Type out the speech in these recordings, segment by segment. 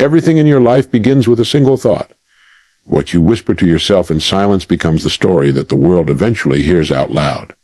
Everything in your life begins with a single thought. What you whisper to yourself in silence becomes the story that the world eventually hears out loud.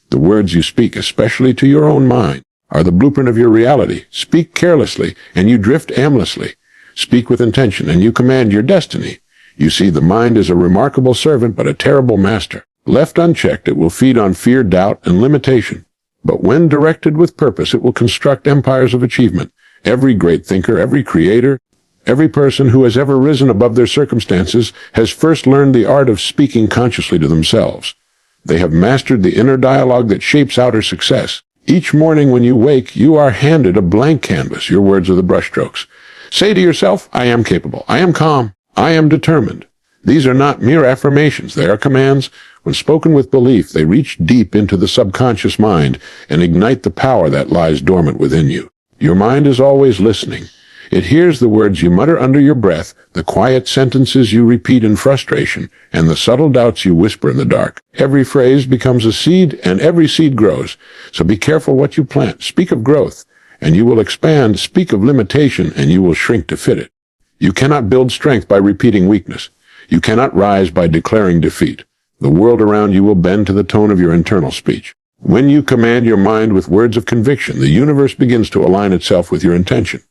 The words you speak, especially to your own mind, are the blueprint of your reality. Speak carelessly, and you drift aimlessly. Speak with intention, and you command your destiny. You see, the mind is a remarkable servant, but a terrible master. Left unchecked, it will feed on fear, doubt, and limitation. But when directed with purpose, it will construct empires of achievement. Every great thinker, every creator, every person who has ever risen above their circumstances has first learned the art of speaking consciously to themselves. They have mastered the inner dialogue that shapes outer success. Each morning when you wake, you are handed a blank canvas. Your words are the brushstrokes. Say to yourself, I am capable. I am calm. I am determined. These are not mere affirmations. They are commands. When spoken with belief, they reach deep into the subconscious mind and ignite the power that lies dormant within you. Your mind is always listening. It hears the words you mutter under your breath, the quiet sentences you repeat in frustration, and the subtle doubts you whisper in the dark. Every phrase becomes a seed, and every seed grows. So be careful what you plant. Speak of growth, and you will expand. Speak of limitation, and you will shrink to fit it. You cannot build strength by repeating weakness. You cannot rise by declaring defeat. The world around you will bend to the tone of your internal speech. When you command your mind with words of conviction, the universe begins to align itself with your intention.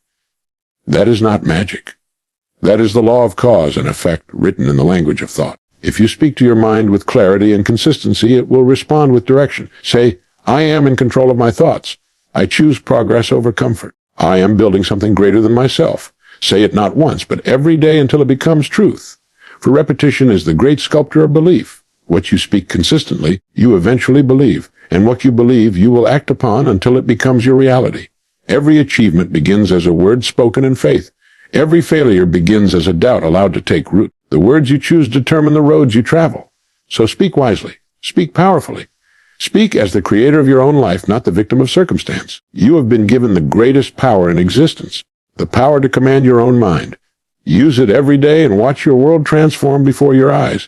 That is not magic. That is the law of cause and effect written in the language of thought. If you speak to your mind with clarity and consistency, it will respond with direction. Say, I am in control of my thoughts. I choose progress over comfort. I am building something greater than myself. Say it not once, but every day until it becomes truth. For repetition is the great sculptor of belief. What you speak consistently, you eventually believe, and what you believe, you will act upon until it becomes your reality. Every achievement begins as a word spoken in faith. Every failure begins as a doubt allowed to take root. The words you choose determine the roads you travel. So speak wisely. Speak powerfully. Speak as the creator of your own life, not the victim of circumstance. You have been given the greatest power in existence, the power to command your own mind. Use it every day and watch your world transform before your eyes.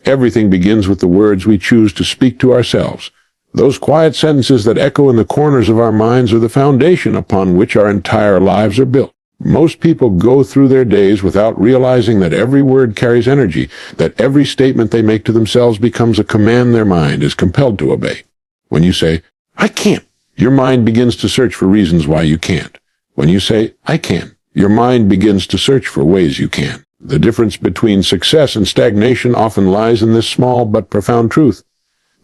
Everything begins with the words we choose to speak to ourselves. Those quiet sentences that echo in the corners of our minds are the foundation upon which our entire lives are built. Most people go through their days without realizing that every word carries energy, that every statement they make to themselves becomes a command their mind is compelled to obey. When you say, I can't, your mind begins to search for reasons why you can't. When you say, I can, your mind begins to search for ways you can. The difference between success and stagnation often lies in this small but profound truth.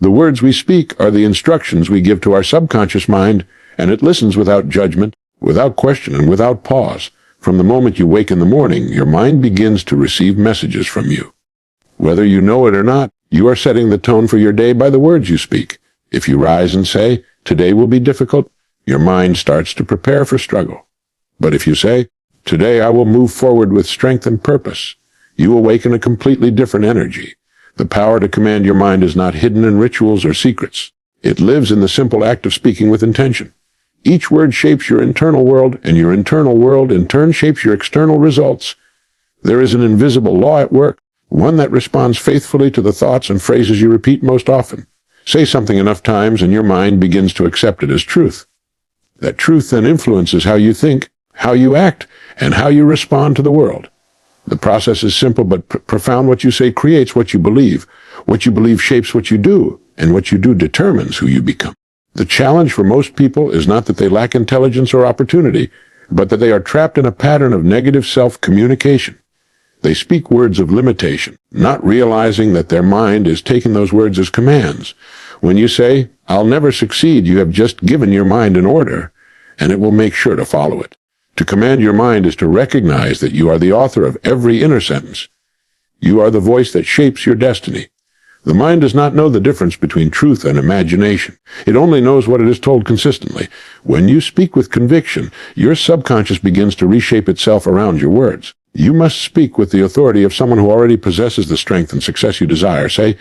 The words we speak are the instructions we give to our subconscious mind, and it listens without judgment, without question, and without pause. From the moment you wake in the morning, your mind begins to receive messages from you. Whether you know it or not, you are setting the tone for your day by the words you speak. If you rise and say, today will be difficult, your mind starts to prepare for struggle. But if you say, today I will move forward with strength and purpose, you awaken a completely different energy. The power to command your mind is not hidden in rituals or secrets. It lives in the simple act of speaking with intention. Each word shapes your internal world, and your internal world in turn shapes your external results. There is an invisible law at work, one that responds faithfully to the thoughts and phrases you repeat most often. Say something enough times and your mind begins to accept it as truth. That truth then influences how you think, how you act, and how you respond to the world. The process is simple but profound. What you say creates what you believe. What you believe shapes what you do, and what you do determines who you become. The challenge for most people is not that they lack intelligence or opportunity, but that they are trapped in a pattern of negative self-communication. They speak words of limitation, not realizing that their mind is taking those words as commands. When you say, I'll never succeed, you have just given your mind an order, and it will make sure to follow it. To command your mind is to recognize that you are the author of every inner sentence. You are the voice that shapes your destiny. The mind does not know the difference between truth and imagination. It only knows what it is told consistently. When you speak with conviction, your subconscious begins to reshape itself around your words. You must speak with the authority of someone who already possesses the strength and success you desire. Say,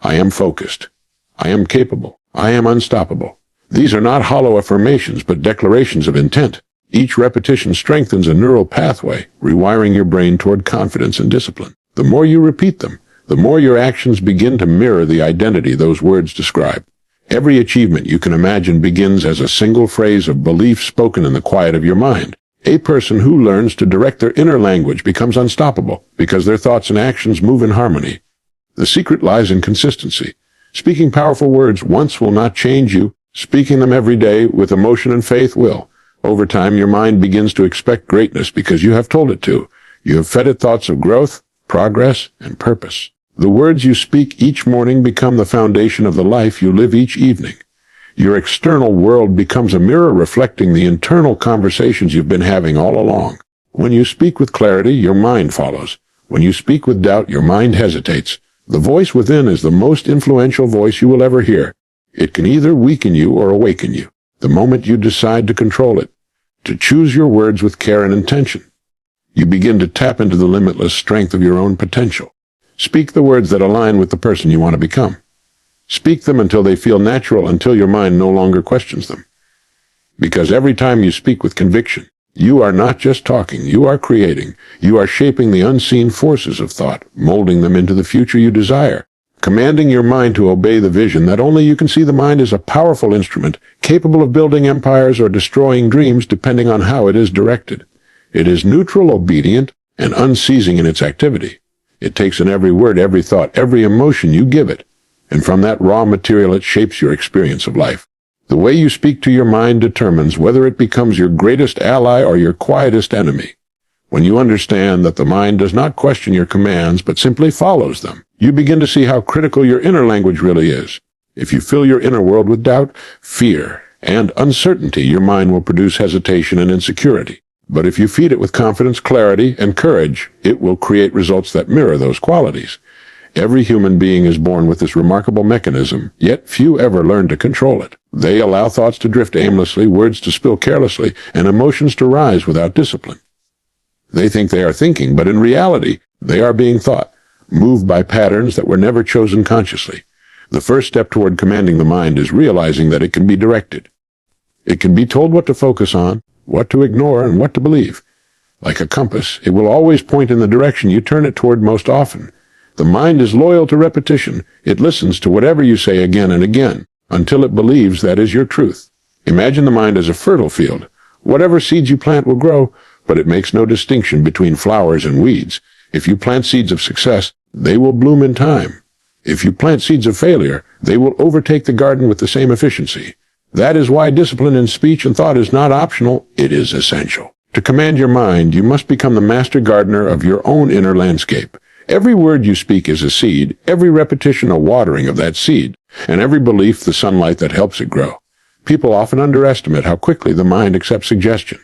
I am focused. I am capable. I am unstoppable. These are not hollow affirmations, but declarations of intent. Each repetition strengthens a neural pathway, rewiring your brain toward confidence and discipline. The more you repeat them, the more your actions begin to mirror the identity those words describe. Every achievement you can imagine begins as a single phrase of belief spoken in the quiet of your mind. A person who learns to direct their inner language becomes unstoppable because their thoughts and actions move in harmony. The secret lies in consistency. Speaking powerful words once will not change you. Speaking them every day with emotion and faith will. Over time, your mind begins to expect greatness because you have told it to. You have fed it thoughts of growth, progress, and purpose. The words you speak each morning become the foundation of the life you live each evening. Your external world becomes a mirror reflecting the internal conversations you've been having all along. When you speak with clarity, your mind follows. When you speak with doubt, your mind hesitates. The voice within is the most influential voice you will ever hear. It can either weaken you or awaken you, the moment you decide to control it, to choose your words with care and intention. You begin to tap into the limitless strength of your own potential. Speak the words that align with the person you want to become. Speak them until they feel natural, until your mind no longer questions them. Because every time you speak with conviction, you are not just talking, you are creating. You are shaping the unseen forces of thought, molding them into the future you desire. Commanding your mind to obey the vision that only you can see. The mind is a powerful instrument, capable of building empires or destroying dreams depending on how it is directed. It is neutral, obedient, and unceasing in its activity. It takes in every word, every thought, every emotion you give it, and from that raw material it shapes your experience of life. The way you speak to your mind determines whether it becomes your greatest ally or your quietest enemy. When you understand that the mind does not question your commands but simply follows them, you begin to see how critical your inner language really is. If you fill your inner world with doubt, fear, and uncertainty, your mind will produce hesitation and insecurity. But if you feed it with confidence, clarity, and courage, it will create results that mirror those qualities. Every human being is born with this remarkable mechanism, yet few ever learn to control it. They allow thoughts to drift aimlessly, words to spill carelessly, and emotions to rise without discipline. They think they are thinking, but in reality, they are being thought, moved by patterns that were never chosen consciously. The first step toward commanding the mind is realizing that it can be directed. It can be told what to focus on, what to ignore, and what to believe. Like a compass, it will always point in the direction you turn it toward most often. The mind is loyal to repetition. It listens to whatever you say again and again, until it believes that is your truth. Imagine the mind as a fertile field. Whatever seeds you plant will grow, but it makes no distinction between flowers and weeds. If you plant seeds of success, they will bloom in time. If you plant seeds of failure, they will overtake the garden with the same efficiency. That is why discipline in speech and thought is not optional, it is essential. To command your mind, you must become the master gardener of your own inner landscape. Every word you speak is a seed, every repetition a watering of that seed, and every belief the sunlight that helps it grow. People often underestimate how quickly the mind accepts suggestion.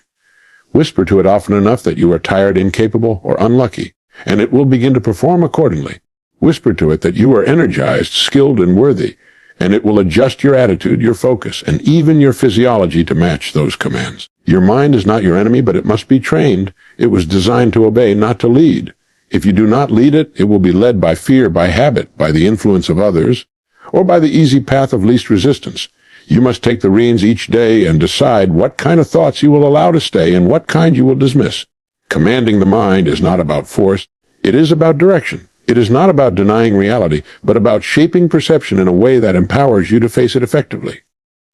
Whisper to it often enough that you are tired, incapable, or unlucky, and it will begin to perform accordingly. Whisper to it that you are energized, skilled, and worthy, and it will adjust your attitude, your focus, and even your physiology to match those commands. Your mind is not your enemy, but it must be trained. It was designed to obey, not to lead. If you do not lead it, it will be led by fear, by habit, by the influence of others, or by the easy path of least resistance. You must take the reins each day and decide what kind of thoughts you will allow to stay and what kind you will dismiss. Commanding the mind is not about force. It is about direction. It is not about denying reality, but about shaping perception in a way that empowers you to face it effectively.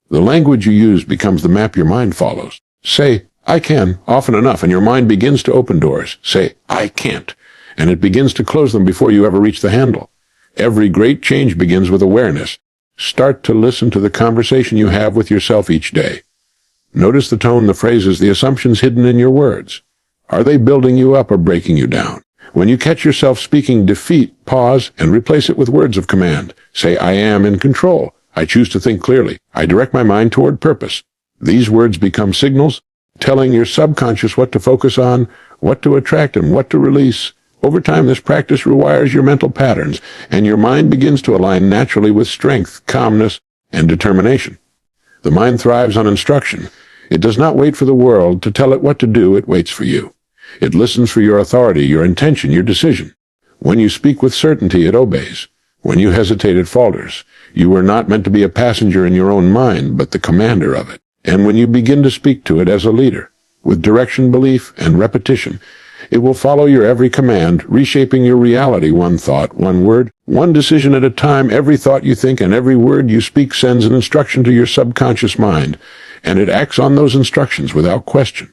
The language you use becomes the map your mind follows. Say, "I can," often enough, and your mind begins to open doors. Say, "I can't," and it begins to close them before you ever reach the handle. Every great change begins with awareness. Start to listen to the conversation you have with yourself each day. Notice the tone, the phrases, the assumptions hidden in your words. Are they building you up or breaking you down? When you catch yourself speaking defeat, pause and replace it with words of command. Say, "I am in control. I choose to think clearly. I direct my mind toward purpose." These words become signals, telling your subconscious what to focus on, what to attract, and what to release. Over time, this practice rewires your mental patterns, and your mind begins to align naturally with strength, calmness, and determination. The mind thrives on instruction. It does not wait for the world to tell it what to do, it waits for you. It listens for your authority, your intention, your decision. When you speak with certainty, it obeys. When you hesitate, it falters. You were not meant to be a passenger in your own mind, but the commander of it. And when you begin to speak to it as a leader, with direction, belief, and repetition, it will follow your every command, reshaping your reality one thought, one word, one decision at a time. Every thought you think and every word you speak sends an instruction to your subconscious mind, and it acts on those instructions without question.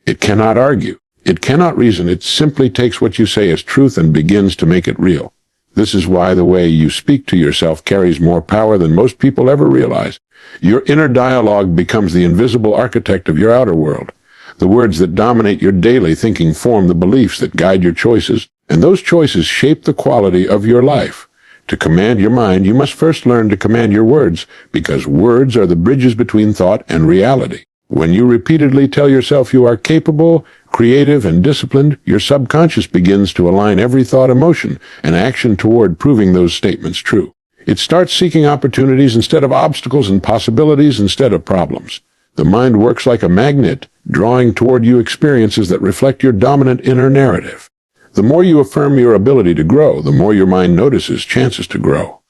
It cannot argue. It cannot reason. It simply takes what you say as truth and begins to make it real. This is why the way you speak to yourself carries more power than most people ever realize. Your inner dialogue becomes the invisible architect of your outer world. The words that dominate your daily thinking form the beliefs that guide your choices, and those choices shape the quality of your life. To command your mind, you must first learn to command your words, because words are the bridges between thought and reality. When you repeatedly tell yourself you are capable, creative, and disciplined, your subconscious begins to align every thought, emotion, and action toward proving those statements true. It starts seeking opportunities instead of obstacles and possibilities instead of problems. The mind works like a magnet, drawing toward you experiences that reflect your dominant inner narrative. The more you affirm your ability to grow, the more your mind notices chances to grow.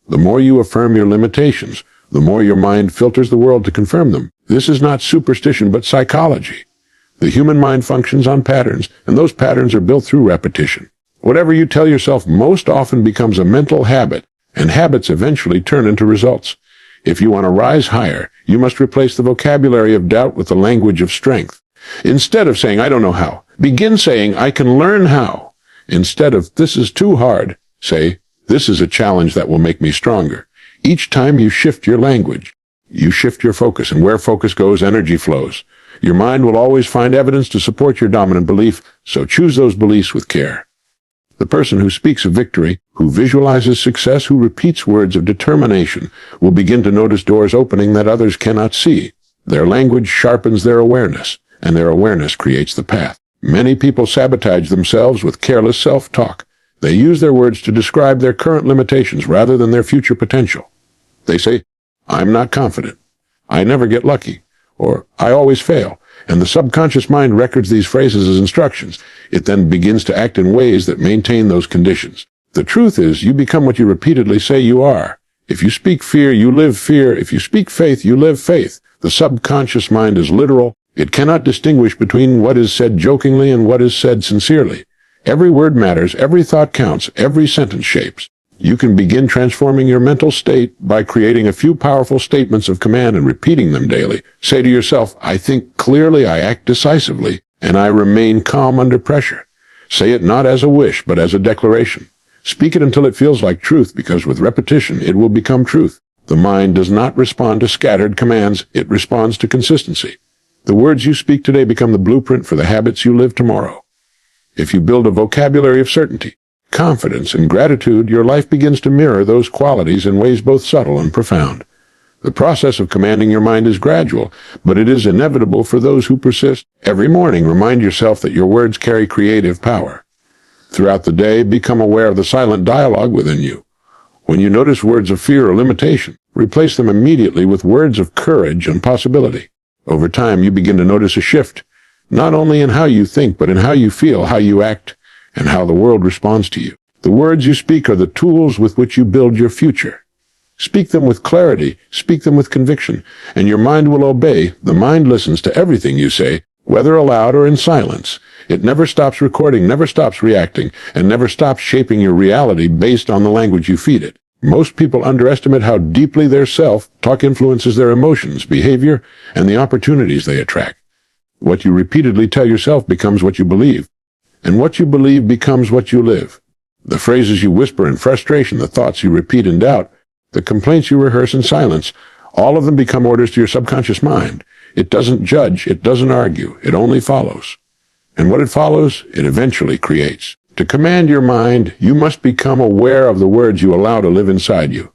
The more you affirm your limitations, the more your mind filters the world to confirm them. This is not superstition, but psychology. The human mind functions on patterns, and those patterns are built through repetition. Whatever you tell yourself most often becomes a mental habit, and habits eventually turn into results. If you want to rise higher, you must replace the vocabulary of doubt with the language of strength. Instead of saying, "I don't know how," begin saying, "I can learn how." Instead of, "This is too hard," say, "This is a challenge that will make me stronger." Each time you shift your language, you shift your focus, and where focus goes, energy flows. Your mind will always find evidence to support your dominant belief, so choose those beliefs with care. The person who speaks of victory, who visualizes success, who repeats words of determination, will begin to notice doors opening that others cannot see. Their language sharpens their awareness, and their awareness creates the path. Many people sabotage themselves with careless self-talk. They use their words to describe their current limitations rather than their future potential. They say, "I'm not confident," "I never get lucky," or "I always fail," and the subconscious mind records these phrases as instructions. It then begins to act in ways that maintain those conditions. The truth is, you become what you repeatedly say you are. If you speak fear, you live fear. If you speak faith, you live faith. The subconscious mind is literal. It cannot distinguish between what is said jokingly and what is said sincerely. Every word matters, every thought counts, every sentence shapes. You can begin transforming your mental state by creating a few powerful statements of command and repeating them daily. Say to yourself, "I think clearly, I act decisively, and I remain calm under pressure." Say it not as a wish, but as a declaration. Speak it until it feels like truth, because with repetition, it will become truth. The mind does not respond to scattered commands, it responds to consistency. The words you speak today become the blueprint for the habits you live tomorrow. If you build a vocabulary of certainty, confidence, and gratitude, your life begins to mirror those qualities in ways both subtle and profound. The process of commanding your mind is gradual, but it is inevitable for those who persist. Every morning, remind yourself that your words carry creative power. Throughout the day, become aware of the silent dialogue within you. When you notice words of fear or limitation, replace them immediately with words of courage and possibility. Over time, you begin to notice a shift, not only in how you think, but in how you feel, how you act, and how the world responds to you. The words you speak are the tools with which you build your future. Speak them with clarity, speak them with conviction, and your mind will obey. The mind listens to everything you say, whether aloud or in silence. It never stops recording, never stops reacting, and never stops shaping your reality based on the language you feed it. Most people underestimate how deeply their self-talk influences their emotions, behavior, and the opportunities they attract. What you repeatedly tell yourself becomes what you believe, and what you believe becomes what you live. The phrases you whisper in frustration, the thoughts you repeat in doubt, the complaints you rehearse in silence, all of them become orders to your subconscious mind. It doesn't judge, it doesn't argue, it only follows. And what it follows, it eventually creates. To command your mind, you must become aware of the words you allow to live inside you.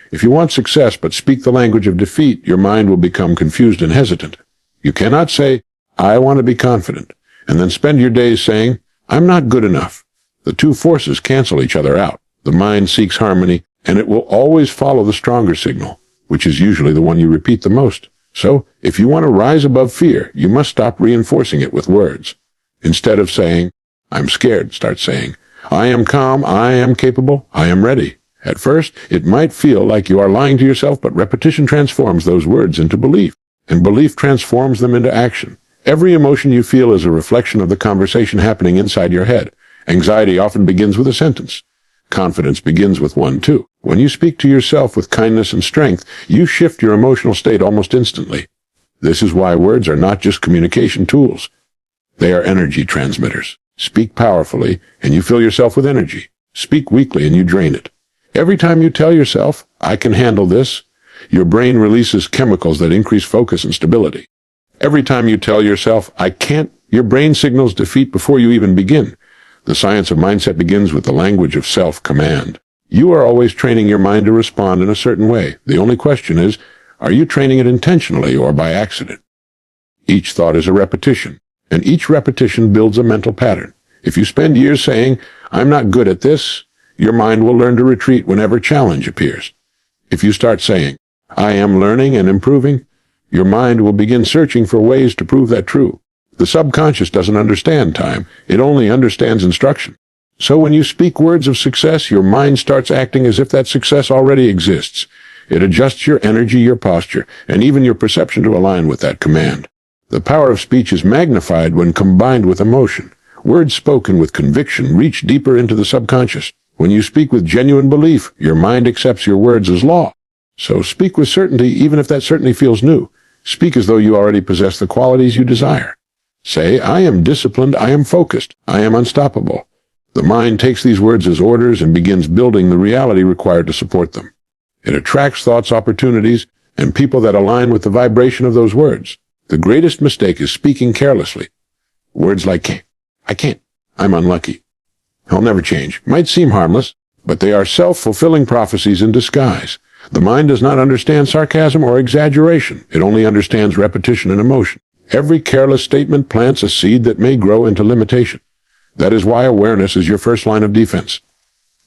If you want success but speak the language of defeat, your mind will become confused and hesitant. You cannot say, "I want to be confident," and then spend your days saying, "I'm not good enough." The two forces cancel each other out. The mind seeks harmony, and it will always follow the stronger signal, which is usually the one you repeat the most. So, if you want to rise above fear, you must stop reinforcing it with words. Instead of saying, "I'm scared," start saying, "I am calm, I am capable, I am ready." At first, it might feel like you are lying to yourself, but repetition transforms those words into belief, and belief transforms them into action. Every emotion you feel is a reflection of the conversation happening inside your head. Anxiety often begins with a sentence. Confidence begins with one, too. When you speak to yourself with kindness and strength, you shift your emotional state almost instantly. This is why words are not just communication tools. They are energy transmitters. Speak powerfully, and you fill yourself with energy. Speak weakly, and you drain it. Every time you tell yourself, I can handle this, your brain releases chemicals that increase focus and stability. Every time you tell yourself, I can't, your brain signals defeat before you even begin. The science of mindset begins with the language of self-command. You are always training your mind to respond in a certain way. The only question is, are you training it intentionally or by accident? Each thought is a repetition, and each repetition builds a mental pattern. If you spend years saying, I'm not good at this, your mind will learn to retreat whenever challenge appears. If you start saying, I am learning and improving, your mind will begin searching for ways to prove that true. The subconscious doesn't understand time. It only understands instruction. So when you speak words of success, your mind starts acting as if that success already exists. It adjusts your energy, your posture, and even your perception to align with that command. The power of speech is magnified when combined with emotion. Words spoken with conviction reach deeper into the subconscious. When you speak with genuine belief, your mind accepts your words as law. So speak with certainty, even if that certainty feels new. Speak as though you already possess the qualities you desire. Say, I am disciplined, I am focused, I am unstoppable. The mind takes these words as orders and begins building the reality required to support them. It attracts thoughts, opportunities, and people that align with the vibration of those words. The greatest mistake is speaking carelessly. Words like, I can't, I'm unlucky, I'll never change, might seem harmless, but they are self-fulfilling prophecies in disguise. The mind does not understand sarcasm or exaggeration. It only understands repetition and emotion. Every careless statement plants a seed that may grow into limitation. That is why awareness is your first line of defense.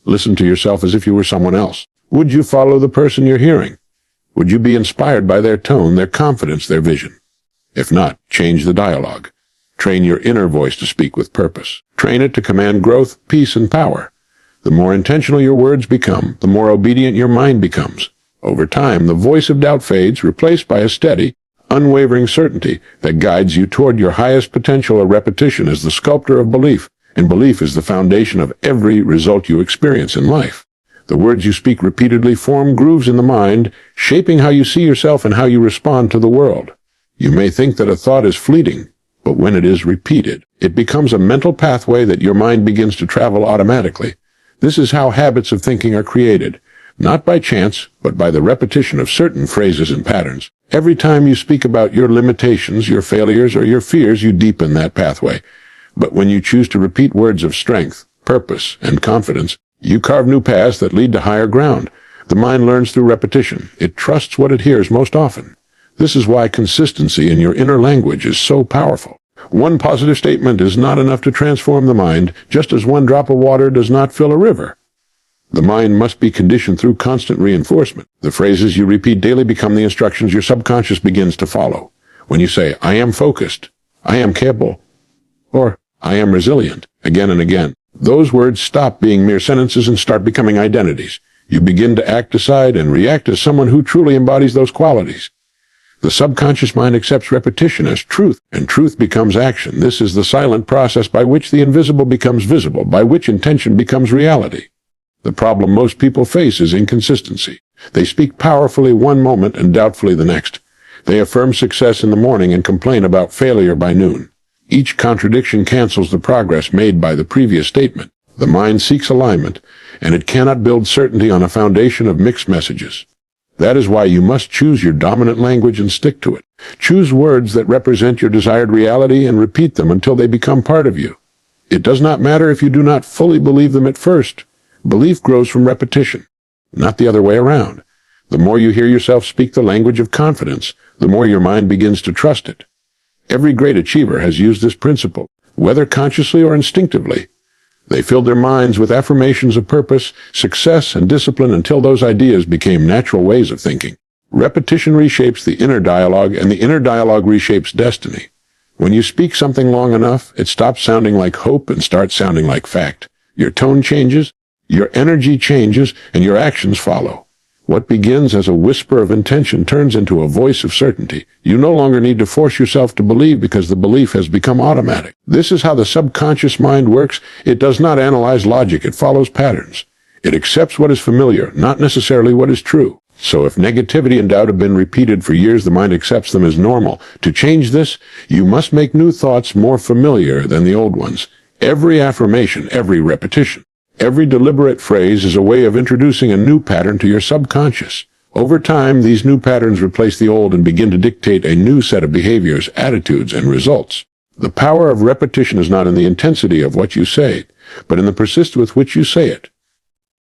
Listen to yourself as if you were someone else. Would you follow the person you're hearing? Would you be inspired by their tone, their confidence, their vision? If not, change the dialogue. Train your inner voice to speak with purpose. Train it to command growth, peace, and power. The more intentional your words become, the more obedient your mind becomes. Over time, the voice of doubt fades, replaced by a steady, unwavering certainty that guides you toward your highest potential. A repetition is the sculptor of belief, and belief is the foundation of every result you experience in life. The words you speak repeatedly form grooves in the mind, shaping how you see yourself and how you respond to the world. You may think that a thought is fleeting, but when it is repeated, it becomes a mental pathway that your mind begins to travel automatically. This is how habits of thinking are created, not by chance, but by the repetition of certain phrases and patterns. Every time you speak about your limitations, your failures, or your fears, you deepen that pathway. But when you choose to repeat words of strength, purpose, and confidence, you carve new paths that lead to higher ground. The mind learns through repetition. It trusts what it hears most often. This is why consistency in your inner language is so powerful. One positive statement is not enough to transform the mind, just as one drop of water does not fill a river. The mind must be conditioned through constant reinforcement. The phrases you repeat daily become the instructions your subconscious begins to follow. When you say, I am focused, I am capable, or I am resilient, again and again, those words stop being mere sentences and start becoming identities. You begin to act, decide, and react as someone who truly embodies those qualities. The subconscious mind accepts repetition as truth, and truth becomes action. This is the silent process by which the invisible becomes visible, by which intention becomes reality. The problem most people face is inconsistency. They speak powerfully one moment and doubtfully the next. They affirm success in the morning and complain about failure by noon. Each contradiction cancels the progress made by the previous statement. The mind seeks alignment, and it cannot build certainty on a foundation of mixed messages. That is why you must choose your dominant language and stick to it. Choose words that represent your desired reality and repeat them until they become part of you. It does not matter if you do not fully believe them at first. Belief grows from repetition, not the other way around. The more you hear yourself speak the language of confidence, the more your mind begins to trust it. Every great achiever has used this principle, whether consciously or instinctively. They filled their minds with affirmations of purpose, success, and discipline until those ideas became natural ways of thinking. Repetition reshapes the inner dialogue, and the inner dialogue reshapes destiny. When you speak something long enough, it stops sounding like hope and starts sounding like fact. Your tone changes, your energy changes, and your actions follow. What begins as a whisper of intention turns into a voice of certainty. You no longer need to force yourself to believe because the belief has become automatic. This is how the subconscious mind works. It does not analyze logic. It follows patterns. It accepts what is familiar, not necessarily what is true. So if negativity and doubt have been repeated for years, the mind accepts them as normal. To change this, you must make new thoughts more familiar than the old ones. Every affirmation, every repetition, every deliberate phrase is a way of introducing a new pattern to your subconscious. Over time, these new patterns replace the old and begin to dictate a new set of behaviors, attitudes, and results. The power of repetition is not in the intensity of what you say, but in the persistence with which you say it.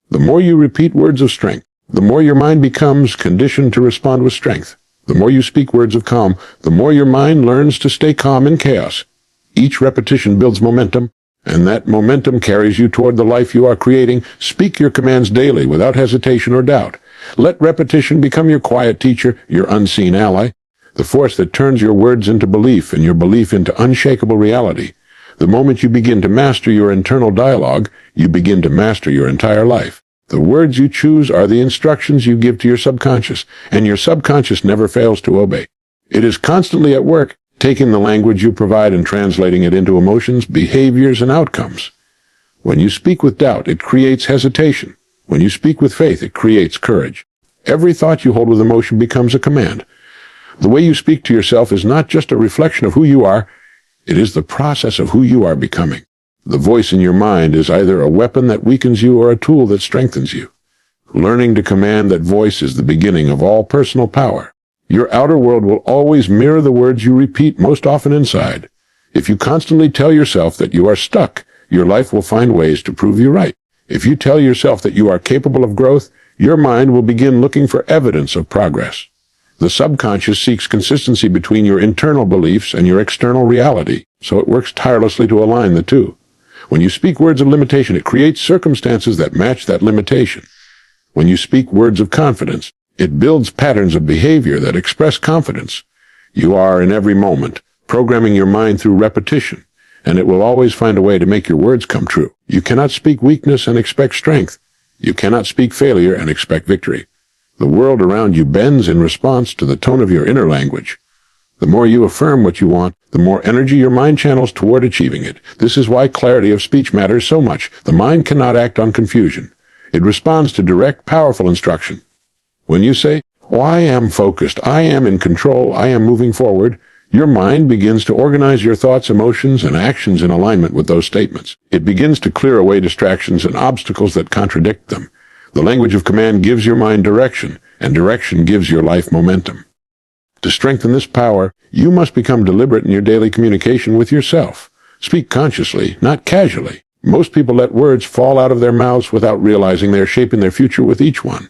The more you repeat words of strength, the more your mind becomes conditioned to respond with strength. The more you speak words of calm, the more your mind learns to stay calm in chaos. Each repetition builds momentum, and that momentum carries you toward the life you are creating. Speak your commands daily without hesitation or doubt. Let repetition become your quiet teacher, your unseen ally, the force that turns your words into belief and your belief into unshakable reality. The moment you begin to master your internal dialogue, you begin to master your entire life. The words you choose are the instructions you give to your subconscious, and your subconscious never fails to obey. It is constantly at work, taking the language you provide and translating it into emotions, behaviors, and outcomes. When you speak with doubt, it creates hesitation. When you speak with faith, it creates courage. Every thought you hold with emotion becomes a command. The way you speak to yourself is not just a reflection of who you are, it is the process of who you are becoming. The voice in your mind is either a weapon that weakens you or a tool that strengthens you. Learning to command that voice is the beginning of all personal power. Your outer world will always mirror the words you repeat most often inside. If you constantly tell yourself that you are stuck, your life will find ways to prove you right. If you tell yourself that you are capable of growth, your mind will begin looking for evidence of progress. The subconscious seeks consistency between your internal beliefs and your external reality, so it works tirelessly to align the two. When you speak words of limitation, it creates circumstances that match that limitation. When you speak words of confidence, it builds patterns of behavior that express confidence. You are, in every moment, programming your mind through repetition, and it will always find a way to make your words come true. You cannot speak weakness and expect strength. You cannot speak failure and expect victory. The world around you bends in response to the tone of your inner language. The more you affirm what you want, the more energy your mind channels toward achieving it. This is why clarity of speech matters so much. The mind cannot act on confusion. It responds to direct, powerful instruction. When you say, "Oh, I am focused, I am in control, I am moving forward," your mind begins to organize your thoughts, emotions, and actions in alignment with those statements. It begins to clear away distractions and obstacles that contradict them. The language of command gives your mind direction, and direction gives your life momentum. To strengthen this power, you must become deliberate in your daily communication with yourself. Speak consciously, not casually. Most people let words fall out of their mouths without realizing they are shaping their future with each one.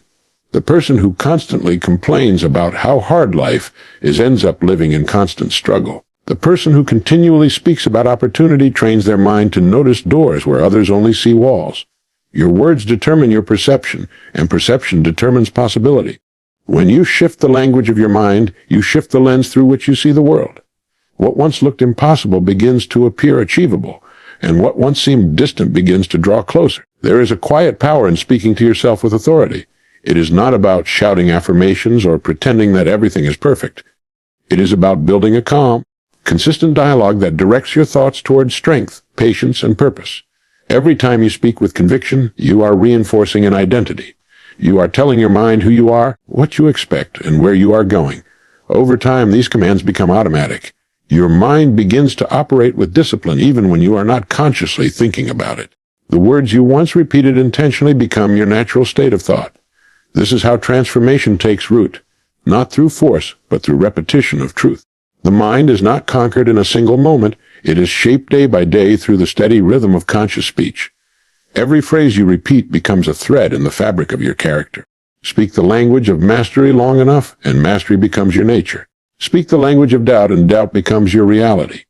The person who constantly complains about how hard life is ends up living in constant struggle. The person who continually speaks about opportunity trains their mind to notice doors where others only see walls. Your words determine your perception, and perception determines possibility. When you shift the language of your mind, you shift the lens through which you see the world. What once looked impossible begins to appear achievable, and what once seemed distant begins to draw closer. There is a quiet power in speaking to yourself with authority. It is not about shouting affirmations or pretending that everything is perfect. It is about building a calm, consistent dialogue that directs your thoughts towards strength, patience, and purpose. Every time you speak with conviction, you are reinforcing an identity. You are telling your mind who you are, what you expect, and where you are going. Over time, these commands become automatic. Your mind begins to operate with discipline even when you are not consciously thinking about it. The words you once repeated intentionally become your natural state of thought. This is how transformation takes root, not through force, but through repetition of truth. The mind is not conquered in a single moment. It is shaped day by day through the steady rhythm of conscious speech. Every phrase you repeat becomes a thread in the fabric of your character. Speak the language of mastery long enough, and mastery becomes your nature. Speak the language of doubt, and doubt becomes your reality.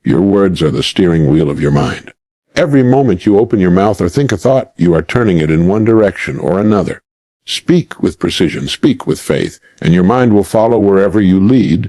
Your words are the steering wheel of your mind. Every moment you open your mouth or think a thought, you are turning it in one direction or another. Speak with precision, speak with faith, and your mind will follow wherever you lead.